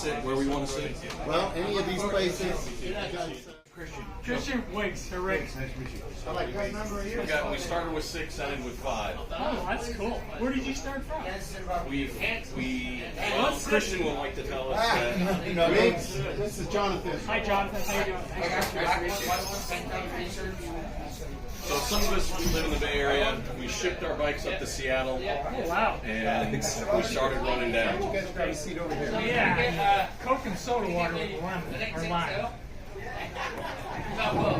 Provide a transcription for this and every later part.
sit where we want to sit? Well, any of these places. Christian, Wigs, or Rick. We started with 6, ended with 5. Oh, that's cool. Where did you start from? Christian will like to tell us that. Wigs, this is Jonathan. Hi, Jonathan. How you doing? So some of us live in the Bay Area. We shipped our bikes up to Seattle. Oh, wow. And we started running down. You guys grab a seat over here. Yeah, Coke and soda water with lime. Oh,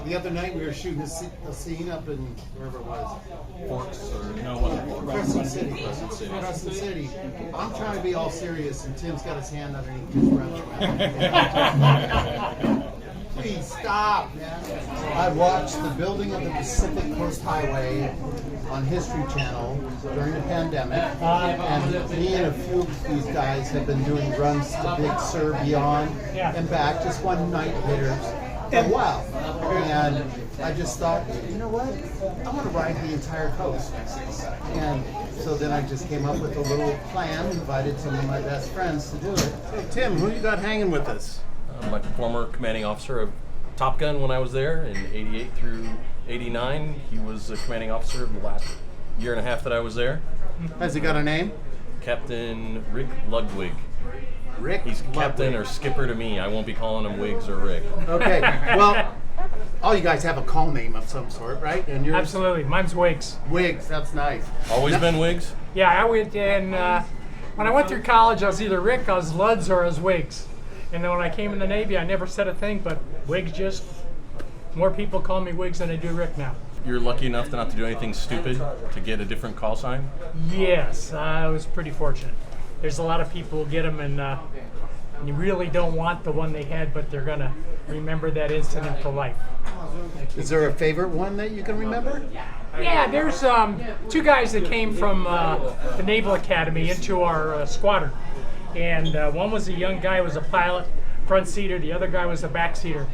the other night we were shooting a scene up in wherever it was. Forks or no one. Crescent City. Crescent City. I'm trying to be all serious, and Tim's got his hand underneath his round. Please stop, man. I watched the building of the Pacific Coast Highway on History Channel during the pandemic, and me and a few of these guys have been doing runs to Big Sur, beyond, and back, just one night hitters for a while. And I just thought, you know what? I want to ride the entire coast. And so then I just came up with a little plan, invited some of my best friends to do it. Hey, Tim, who you got hanging with us? My former commanding officer of Top Gun when I was there in 88 through 89. He was a commanding officer of the last year and a half that I was there. Has he got a name? Captain Rick Ludwig. Rick? He's captain or skipper to me. I won't be calling him Wigs or Rick. Okay, well, all you guys have a call name of some sort, right? And yours? Absolutely. Mine's Wigs. Wigs, that's nice. Always been Wigs? Yeah, I went in, when I went through college, I was either Rick, I was Luds, or I was Wigs. And then when I came in the Navy, I never said a thing, but Wigs just, more people call me Wigs than they do Rick now. You're lucky enough to not to do anything stupid to get a different call sign? Yes, I was pretty fortunate. There's a lot of people who get them and you really don't want the one they had, but they're going to remember that incident for life. Is there a favorite one that you can remember? Yeah, there's 2 guys that came from the Naval Academy into our squadron. And one was a young guy who was a pilot, front seater. The other guy was a back seater.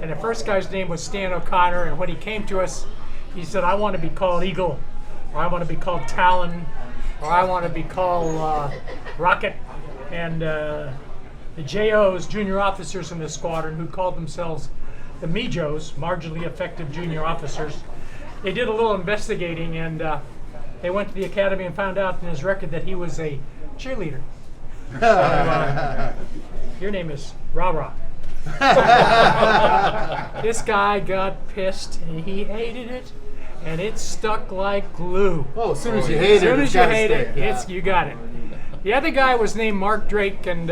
And the first guy's name was Stan O'Connor. And when he came to us, he said, I want to be called Eagle, or I want to be called Talon, or I want to be called Rocket. And the JOs, junior officers in the squadron, who called themselves the MEJOs, marginally effective junior officers, they did a little investigating, and they went to the academy and found out in his record that he was a cheerleader. So, your name is Rah-Rah. This guy got pissed and he hated it, and it stuck like glue. Oh, as soon as you hate it, you got it. The other guy was named Mark Drake, and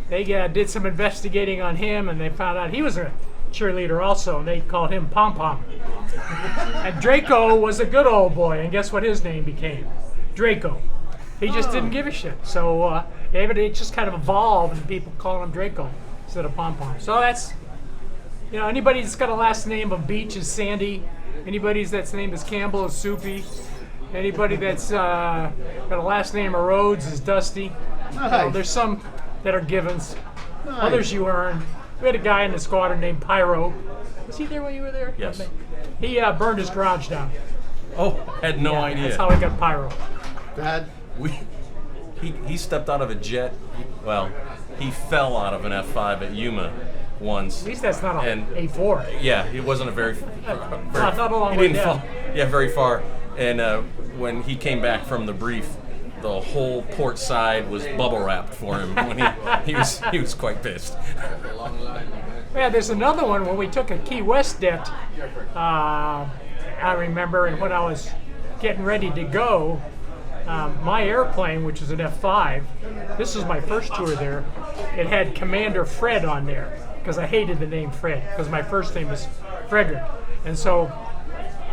they did some investigating on him, and they found out he was a cheerleader also, and they called him Pom Pom. And Draco was a good old boy, and guess what his name became? Draco. He just didn't give a shit. So it just kind of evolved, and people call him Draco instead of Pom Pom. So that's, anybody that's got a last name of Beach is Sandy. Anybody that's name is Campbell is Soupy. Anybody that's got a last name of Rhodes is Dusty. Nice. There's some that are givens. Nice. Others you earn. We had a guy in the squadron named Pyro. Was he there when you were there? Yes. He burned his garage down. Oh, had no idea. That's how he got Pyro. Dad? He stepped out of a jet. Well, he fell out of an F5 at Yuma once. At least that's not an A4. Yeah, it wasn't a very not a long way down. Yeah, very far. And when he came back from the brief, the whole port side was bubble wrapped for him. When he was quite pissed. Yeah, there's another one when we took a Key West debt. I remember, and when I was getting ready to go, my airplane, which was an F5, this was my first tour there, it had Commander Fred on there, because I hated the name Fred, because my first name was Frederick. And so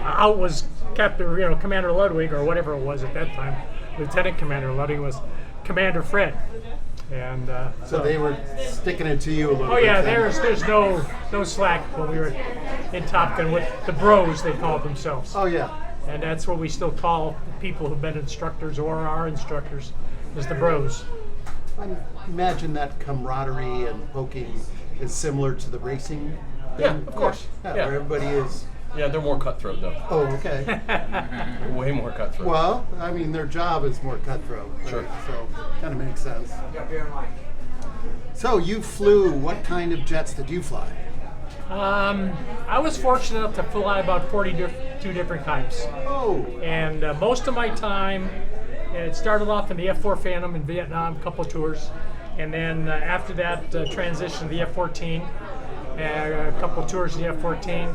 out was Captain, Commander Ludwig, or whatever it was at that time. Lieutenant Commander Ludwig was Commander Fred. And so they were sticking it to you a little bit. Oh yeah, there's no slack when we were in Top Gun with the bros, they called themselves. Oh yeah. And that's what we still call people who've been instructors or are instructors, is the bros. I imagine that camaraderie and poking is similar to the racing thing. Yeah, of course. Yeah, Yeah. where everybody is Yeah, they're more cutthroat though. Oh, okay. Way more cutthroat. Well, I mean, their job is more cutthroat. Right? Sure. So, kind of makes sense. So, you flew, what kind of jets did you fly? I was fortunate enough to fly about 42 different types. Oh, And most of my time, it started off in the F-4 Phantom in Vietnam, a couple of tours. And then after that, transitioned to the F-14, a couple of tours in the F-14.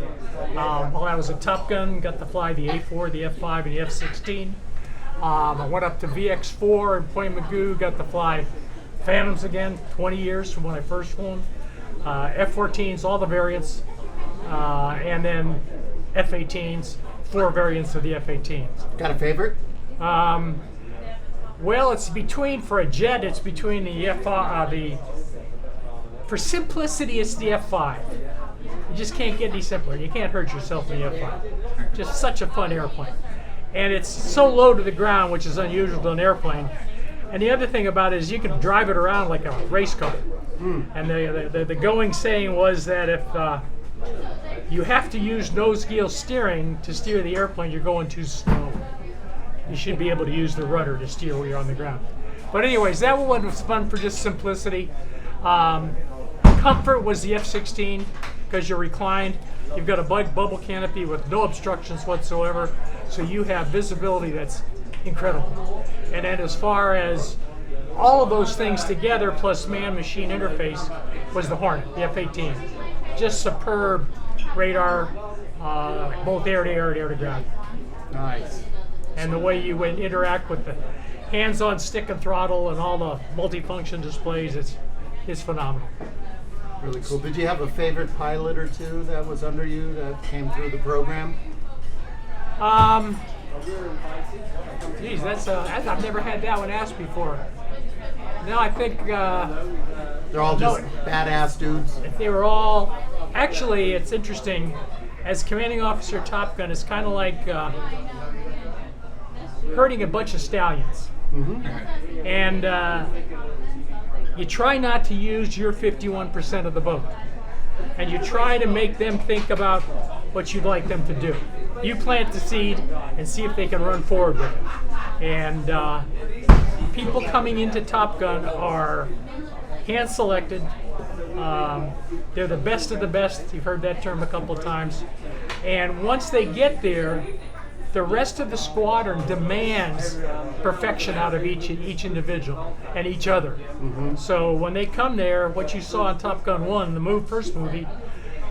While I was at Top Gun, got to fly the A-4, the F-5, and the F-16. I went up to VX-4 in Point Mugu, got to fly Phantoms again, 20 years from when I first flew them. F-14s, all the variants, and then F-18s, 4 variants of the F-18s. got a favorite? Well, it's between, for a jet, it's between for simplicity, it's the F-5. You just can't get any simpler. You can't hurt yourself in the F-5. Just such a fun airplane. And it's so low to the ground, which is unusual to an airplane. And the other thing about it is you can drive it around like a race car. And the going saying was that if you have to use nose wheel steering to steer the airplane, you're going too slow. You should be able to use the rudder to steer when you're on the ground. But anyways, that one was fun for just simplicity. Comfort was the F-16 because you're reclined. You've got a bubble canopy with no obstructions whatsoever, so you have visibility that's incredible. And then as far as all of those things together, plus man-machine interface, was the Hornet, the F-18. Just superb radar, both air-to-air and air-to-ground. Nice. And the way you would interact with the hands-on stick and throttle and all the multifunction displays, it's phenomenal. Really cool. Did you have a favorite pilot or two that was under you that came through the program? Geez, I've never had that one asked before. No, I think They're all just badass dudes. they were all. Actually, it's interesting. As commanding officer Top Gun, it's kind of like herding a bunch of stallions. And you try not to use your 51% of the boat. And you try to make them think about what you'd like them to do. You plant the seed and see if they can run forward with it. And people coming into Top Gun are hand-selected. They're the best of the best. You've heard that term a couple of times. And once they get there, the rest of the squadron demands perfection out of each individual and each other. So when they come there, what you saw in Top Gun 1, the first movie,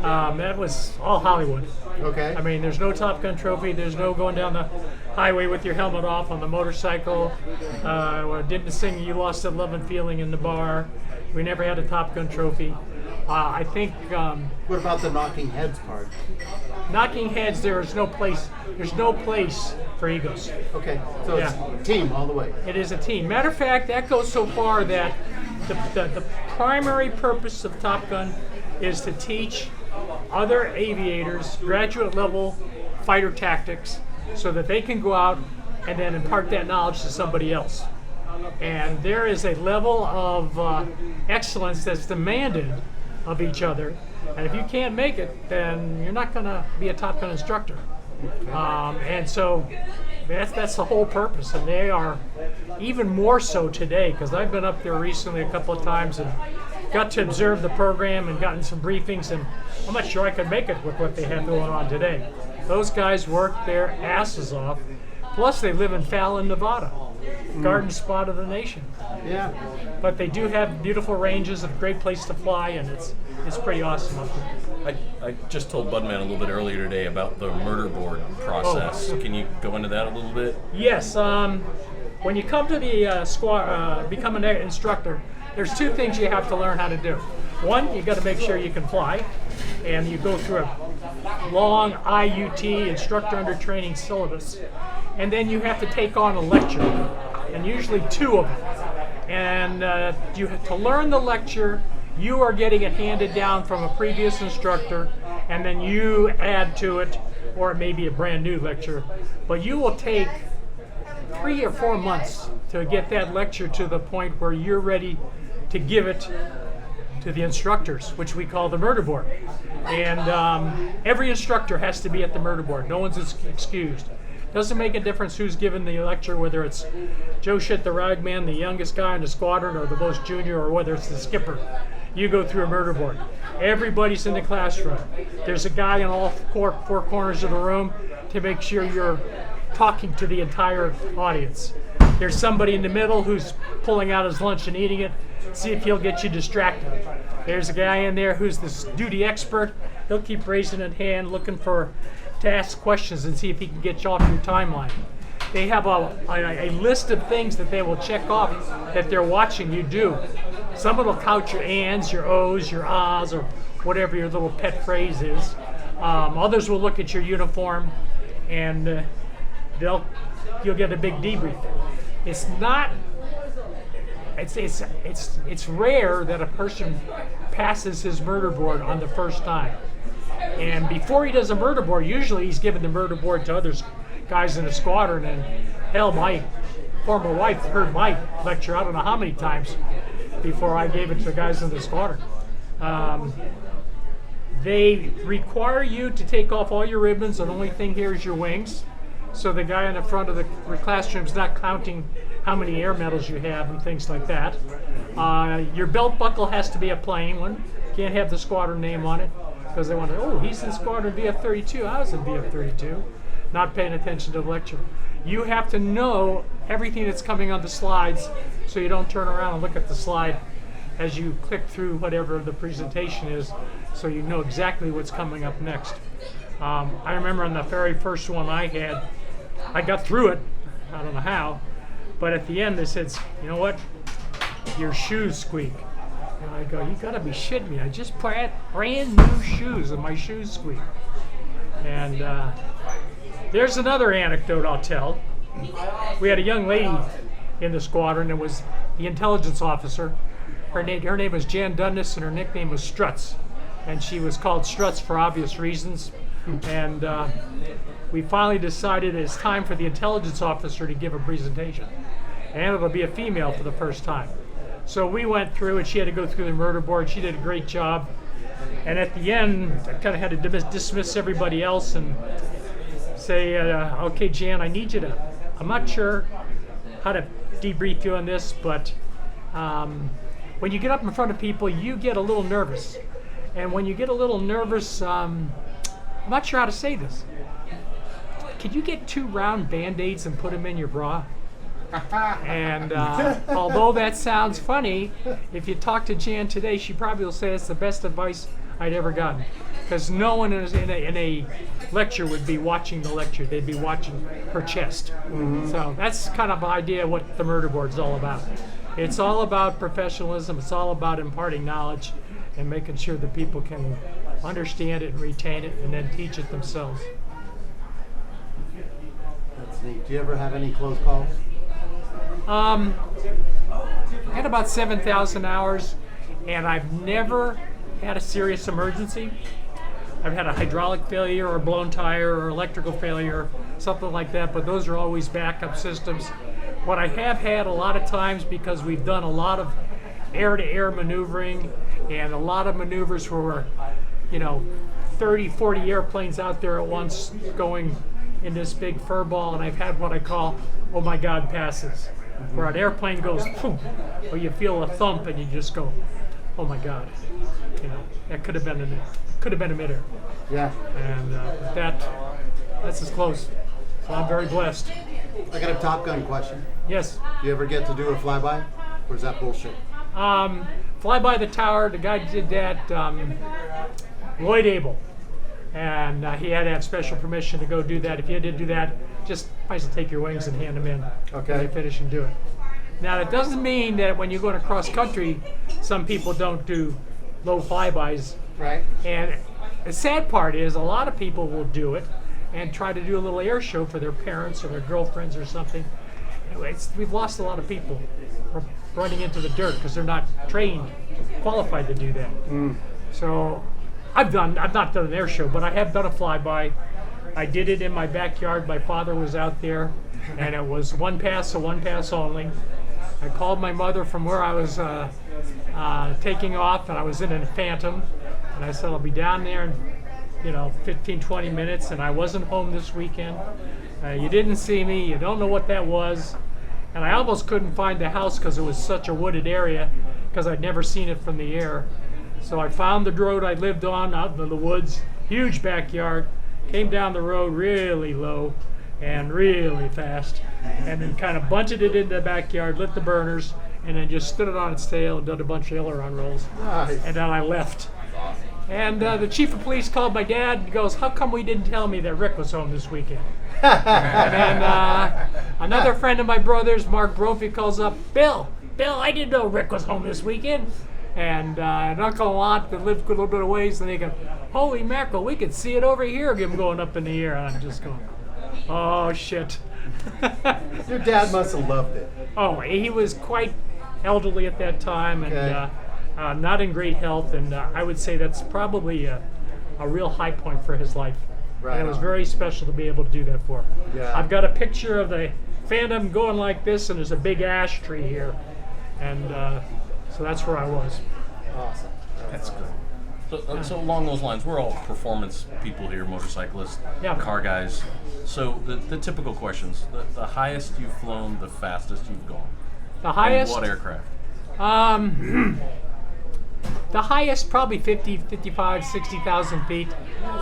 that was all Hollywood. Okay. I mean, there's no Top Gun trophy. There's no going down the highway with your helmet off on the motorcycle. Didn't sing "You Lost That Love and Feeling" in the bar. We never had a Top Gun trophy. I think What about the knocking heads part? knocking heads. There's no place for egos. Okay, so it's team all the way. It is a team. Matter of fact, that goes so far that the primary purpose of Top Gun is to teach other aviators graduate level fighter tactics so that they can go out and then impart that knowledge to somebody else. And there is a level of excellence that's demanded of each other. And if you can't make it, then you're not going to be a Top Gun instructor. And so that's the whole purpose. And they are even more so today, because I've been up there recently a couple of times and got to observe the program and gotten some briefings, and I'm not sure I could make it with what they have going on today. Those guys work their asses off. Plus, they live in Fallon, Nevada, garden spot of the nation. Yeah. But they do have beautiful ranges and a great place to fly, and it's pretty awesome up there. I just told Budman a little bit earlier today about the murder board process. Can you go into that a little bit? Yes. When you come to the become an instructor, there's two things you have to learn how to do. One, you got to make sure you can fly, and you go through a long IUT, instructor under training syllabus, and then you have to take on a lecture, and usually 2 of them. And you have to learn the lecture. You are getting it handed down from a previous instructor, and then you add to it, or it may be a brand new lecture. But you will take 3 or 4 months to get that lecture to the point where you're ready to give it to the instructors, which we call the murder board. And every instructor has to be at the murder board. No one's excused. Doesn't make a difference who's giving the lecture, whether it's Joe Shit the Ragman, the youngest guy in the squadron, or the most junior, or whether it's the skipper. You go through a murder board. Everybody's in the classroom. There's a guy in all four corners of the room to make sure you're talking to the entire audience. There's somebody in the middle who's pulling out his lunch and eating it. See if he'll get you distracted. There's a guy in there who's the duty expert. He'll keep raising his hand looking to ask questions and see if he can get you off your timeline. They have a list of things that they will check off that they're watching you do. Some of them will count your ands, your ohs, your ahs, or whatever your little pet phrase is. Others will look at your uniform, and you'll get a big debrief. It's not. It's rare that a person passes his murder board on the first time. And before he does a murder board, usually he's given the murder board to other guys in the squadron. And hell, my former wife heard my lecture I don't know how many times before I gave it to the guys in the squadron. They require you to take off all your ribbons, and the only thing here is your wings. So the guy in the front of the classroom is not counting how many air medals you have and things like that. Your belt buckle has to be a plain one. Can't have the squadron name on it because they want to, oh, he's in squadron VF-32. I was in VF-32. Not paying attention to the lecture. You have to know everything that's coming on the slides so you don't turn around and look at the slide as you click through whatever the presentation is, so you know exactly what's coming up next. I remember on the very first one I had, I got through it, I don't know how, but at the end they said, you know what, your shoes squeak. And I go, you gotta be shitting me, I just bought brand new shoes and my shoes squeak. And there's another anecdote I'll tell. We had a young lady in the squadron that was the intelligence officer. Her name was Jan Dundas, and her nickname was Struts. And she was called Struts for obvious reasons. And we finally decided it's time for the intelligence officer to give a presentation. And it'll be a female for the first time. So we went through, and she had to go through the murder board. She did a great job. And at the end, I kind of had to dismiss everybody else and say, okay, Jan, I need you to, I'm not sure how to debrief you on this, but when you get up in front of people, you get a little nervous. And when you get a little nervous, I'm not sure how to say this. Could you get 2 round Band-Aids and put them in your bra? And although that sounds funny, if you talk to Jan today, she probably will say it's the best advice I'd ever gotten. Because no one in a lecture would be watching the lecture. They'd be watching her chest. Mm-hmm. So that's kind of the idea of what the murder board is all about. It's all about professionalism. It's all about imparting knowledge and making sure that people can understand it and retain it and then teach it themselves. That's neat. Do you ever have any close calls? I had about 7,000 hours, and I've never had a serious emergency. I've had a hydraulic failure or a blown tire or electrical failure, something like that, but those are always backup systems. What I have had a lot of times, because we've done a lot of air-to-air maneuvering and a lot of maneuvers where we're, 30, 40 airplanes out there at once going in this big fur ball, and I've had what I call, oh my God, passes, where an airplane goes, boom, or you feel a thump and you just go, oh my God. That could have been a midair. Yeah. And that's as close. So I'm very blessed. I got a Top Gun question. Yes. Do you ever get to do a flyby, or is that bullshit? Fly by the tower. The guy did that, Lloyd Abel, and he had to have special permission to go do that. If you did do that, just might as well take your wings and hand them in. Okay. When you finish and do it. Now that doesn't mean that when you're going across country, some people don't do low flybys. Right. And the sad part is a lot of people will do it and try to do a little air show for their parents or their girlfriends or something. We've lost a lot of people running into the dirt because they're not trained, qualified to do that. So I've not done an air show, but I have done a flyby. I did it in my backyard. My father was out there, and it was one pass, so one pass only. I called my mother from where I was taking off, and I was in a Phantom, and I said I'll be down there in 15, 20 minutes, and I wasn't home this weekend. You didn't see me, you don't know what that was, and I almost couldn't find the house because it was such a wooded area because I'd never seen it from the air. So I found the road I lived on out in the woods, huge backyard, came down the road really low and really fast, and then kind of bunted it into the backyard, lit the burners, and then just stood it on its tail and did a bunch of aileron rolls. Nice. And then I left. And the chief of police called my dad and goes, "How come we didn't tell me that Rick was home this weekend?" And then another friend of my brother's, Mark Brophy, calls up, Bill, I didn't know Rick was home this weekend." And an uncle and aunt that lived a little bit of ways, and they go, "Holy mackerel, we could see it over here," him going up in the air. And I'm just going, oh shit. Your dad must have loved it. Oh, he was quite elderly at that time, and Okay. not in great health, and I would say that's probably a real high point for his life. Right And it was on. very special to be able to do that for him. Yeah. I've got a picture of the Phantom going like this, and there's a big ash tree here, and so that's where I was. Awesome. That's good. So along those lines, we're all performance people here, motorcyclists, Yeah. car guys. So the typical questions: the highest you've flown, the fastest you've gone. The highest. And what aircraft? The highest, probably 50, 55, 60,000 feet.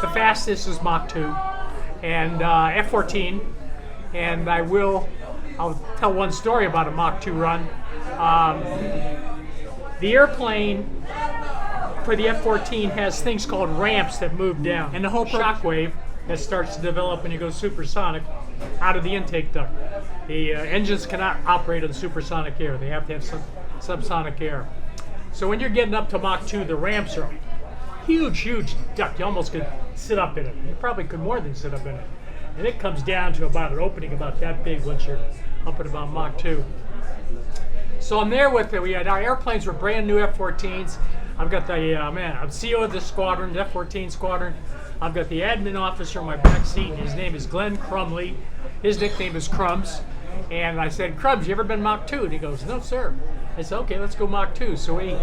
The fastest is Mach 2 and F-14. And I'll tell one story about a Mach 2 run. The airplane for the F-14 has things called ramps that move down. And the whole shockwave that starts to develop when you go supersonic out of the intake duct. The engines cannot operate on supersonic air. They have to have subsonic air. So when you're getting up to Mach 2, the ramps are huge duct. You almost could sit up in it. You probably could more than sit up in it. And it comes down to about an opening about that big once you're up at about Mach 2. So I'm there with it. Our airplanes were brand new F-14s. I've got the, I'm CEO of the squadron, the F-14 squadron. I've got the admin officer in my back seat. His name is Glenn Crumley. His nickname is Crumbs. And I said, "Crumbs, you ever been Mach 2? And he goes, "No, sir." I said, "Okay, let's go Mach 2. So we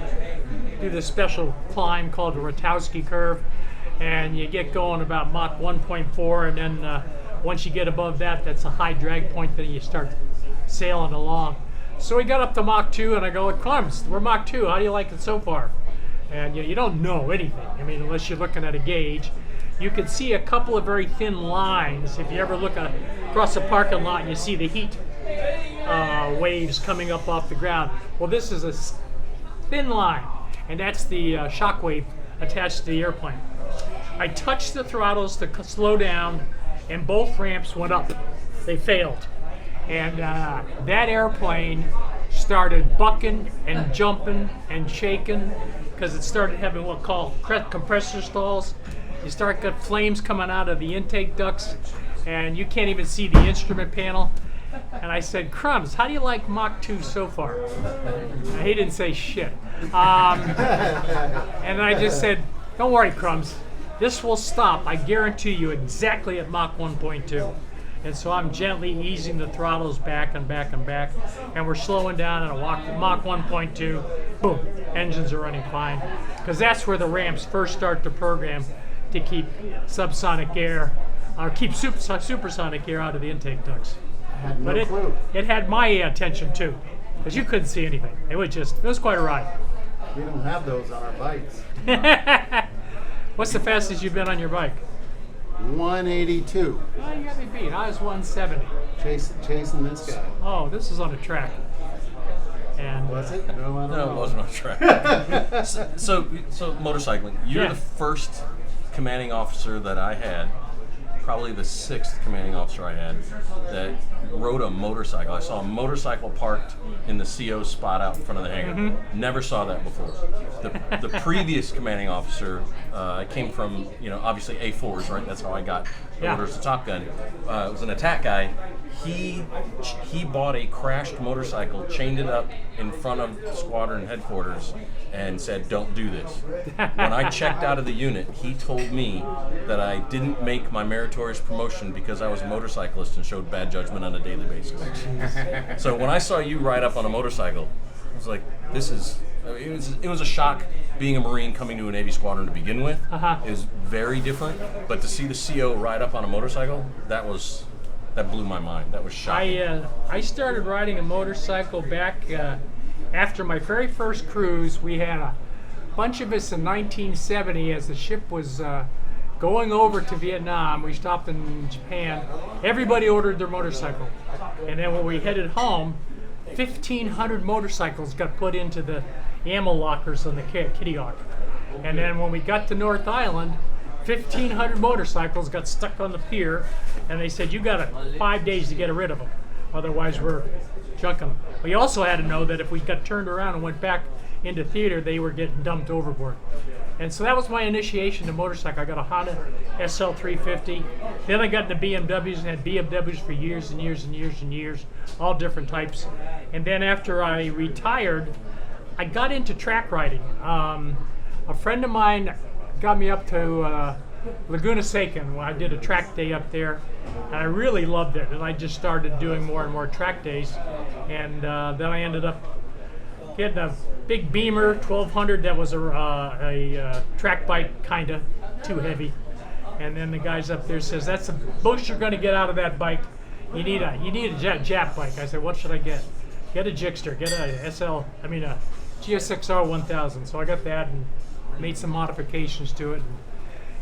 do this special climb called the Rotowski curve. And you get going about Mach 1.4. And then once you get above that, that's a high drag point. Then you start sailing along. So we got up to Mach 2, and I go, "Crumbs, we're Mach 2. How do you like it so far?" And you don't know anything. I mean, unless you're looking at a gauge. You can see a couple of very thin lines. If you ever look across a parking lot and you see the heat waves coming up off the ground. Well, this is a thin line, and that's the shock wave attached to the airplane. I touched the throttles to slow down, and both ramps went up. They failed. And that airplane started bucking and jumping and shaking because it started having what called compressor stalls. You start got flames coming out of the intake ducts, and you can't even see the instrument panel. And I said, "Crumbs, how do you like Mach 2 so far?" And he didn't say shit. And I just said, "Don't worry, Crumbs. This will stop, I guarantee you, exactly at Mach 1.2. And so I'm gently easing the throttles back and back and back, and we're slowing down at a Mach 1.2. Boom, engines are running fine. Because that's where the ramps first start to program to keep subsonic air, or keep supersonic air out of the intake ducts. I had no But clue. it had my attention too, because you couldn't see anything. It was quite a ride. We don't have those on our bikes. What's the fastest you've been on your bike? 182. Oh, you got me beat. I was 170. Chasing this guy. Oh, this is on a track. And Was it? No, I don't No, know. it wasn't on track. so motorcycling. You're Yeah. the first commanding officer that I had, probably the 6th commanding officer I had, that rode a motorcycle. I saw a motorcycle parked in the CO spot out in front of the hangar. Never saw that before. The previous commanding officer, I came from, obviously A4s, right? That's how I got Yeah. orders to Top Gun. Was an attack guy. He bought a crashed motorcycle, chained it up in front of squadron headquarters, and said, "Don't do this." When I checked out of the unit, he told me that I didn't make my meritorious promotion because I was a motorcyclist and showed bad judgment on a daily basis. So when I saw you ride up on a motorcycle, I was like, this is it was a shock being a Marine coming to a Navy squadron to begin with. It was very different, but to see the CO ride up on a motorcycle, that blew my mind. That was shocking. I started riding a motorcycle back after my very first cruise. We had a bunch of us in 1970 as the ship was going over to Vietnam. We stopped in Japan. Everybody ordered their motorcycle. And then when we headed home, 1,500 motorcycles got put into the ammo lockers on the Kitty Hawk. And then when we got to North Island, 1,500 motorcycles got stuck on the pier, and they said, you got 5 days to get rid of them. Otherwise, we're junking them. We also had to know that if we got turned around and went back into theater, they were getting dumped overboard. And so that was my initiation to motorcycle. I got a Honda SL 350. Then I got into BMWs and had BMWs for years and years and years and years, all different types. And then after I retired, I got into track riding. A friend of mine got me up to Laguna Seca when I did a track day up there, and I really loved it. And I just started doing more and more track days, and then I ended up getting a big Beamer 1200 that was a track bike, kind of too heavy. And then the guys up there says, "That's the most you're going to get out of that bike. You need a Jap bike." I said, "What should I get?" Get a Gixxter, get a GSXR 1000. So I got that and made some modifications to it. And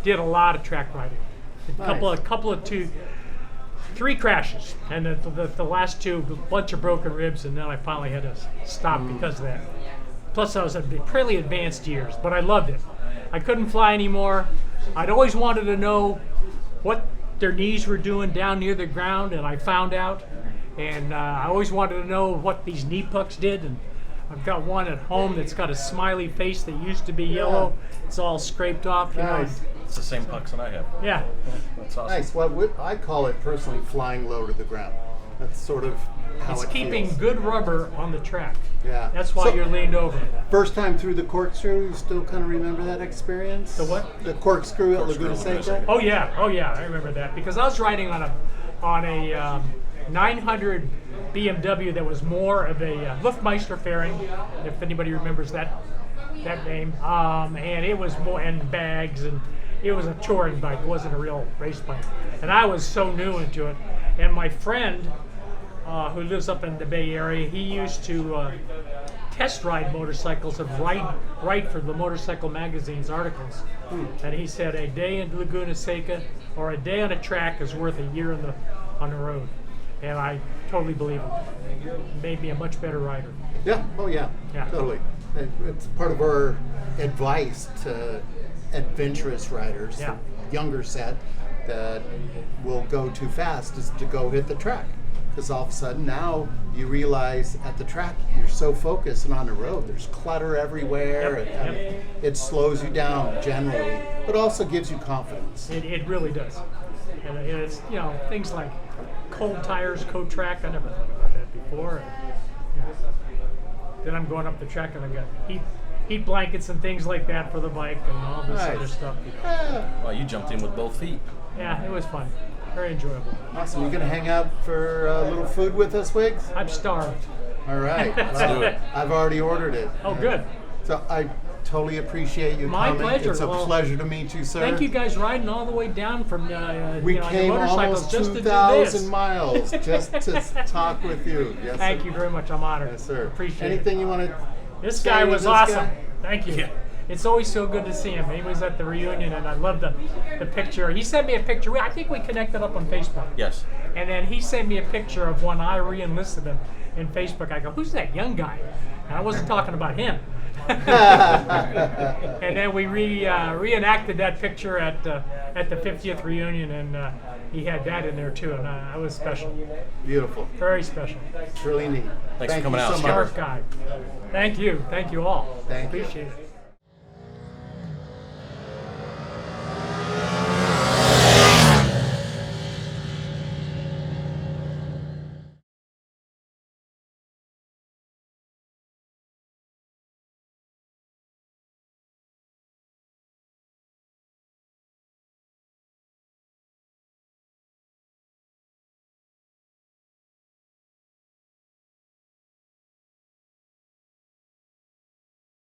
did a lot of track riding. A three crashes, and the last two, a bunch of broken ribs, and then I finally had to stop because of that. Plus, I was in pretty advanced years, but I loved it. I couldn't fly anymore. I'd always wanted to know what their knees were doing down near the ground, and I found out. And I always wanted to know what these knee pucks did. And I've got one at home that's got a smiley face that used to be yellow. It's all scraped off. You know. It's the same pucks that I have. Yeah. That's awesome. Nice. Well, I call it personally flying low to the ground. That's sort of how It's it keeping feels. good rubber on the track. Yeah. That's why So, you're leaned over. First time through the corkscrew, you still kind of remember that experience? The what? The corkscrew at Corkscrew Laguna at Laguna Seca? Seca. Oh yeah, I remember that because I was riding on a 900 BMW that was more of a Luftmeister fairing, if anybody remembers that name. And it was more and bags, and it was a touring bike. It wasn't a real race bike. And I was so new into it. And my friend, who lives up in the Bay Area, he used to test ride motorcycles and write for the Motorcycle Magazine's articles. And he said a day in Laguna Seca or a day on a track is worth a year on the road. And I totally believe him. It made me a much better rider. Yeah. Oh, yeah. Yeah. Totally. It's part of our advice to adventurous riders, Yeah. the younger set that will go too fast, is to go hit the track. Because all of a sudden now you realize at the track you're so focused, and on the road there's clutter everywhere. Yep, And it slows you down generally, but also gives you confidence. It really does. And it's, things like cold tires, cold track. I never thought about that before. Then I'm going up the track and I got heat blankets and things like that for the bike and all this Nice. other stuff. Well, you jumped in with both feet. Yeah, it was fun. Very enjoyable. Awesome. You gonna hang out for a little food with us, Wigs? I'm starved. All right. Let's do it. I've already ordered it. Oh, good. So I totally appreciate you My coming. pleasure. It's a Well, pleasure to meet you, sir. Thank you guys riding all the way down from We on came your motorcycles almost just to do 2,000 this. miles just to talk with you. Yes, Thank sir. you very much. I'm honored. Yes, sir. Appreciate Anything it. you want to This say guy with was this awesome. guy? Thank you. Yeah. It's always so good to see him. He was at the reunion, and I love the picture. He sent me a picture. I think we connected up on Facebook. Yes. And then he sent me a picture of when I re-enlisted him in Facebook. I go, "Who's that young guy?" And I wasn't talking about him. And then we reenacted that picture at the 50th reunion, and he had that in there too, and I was special, Beautiful. very special. It's really neat. Thanks for Thank coming you out, so Skipper. much. Sharp guy. Thank you all. Thank you. Appreciate it.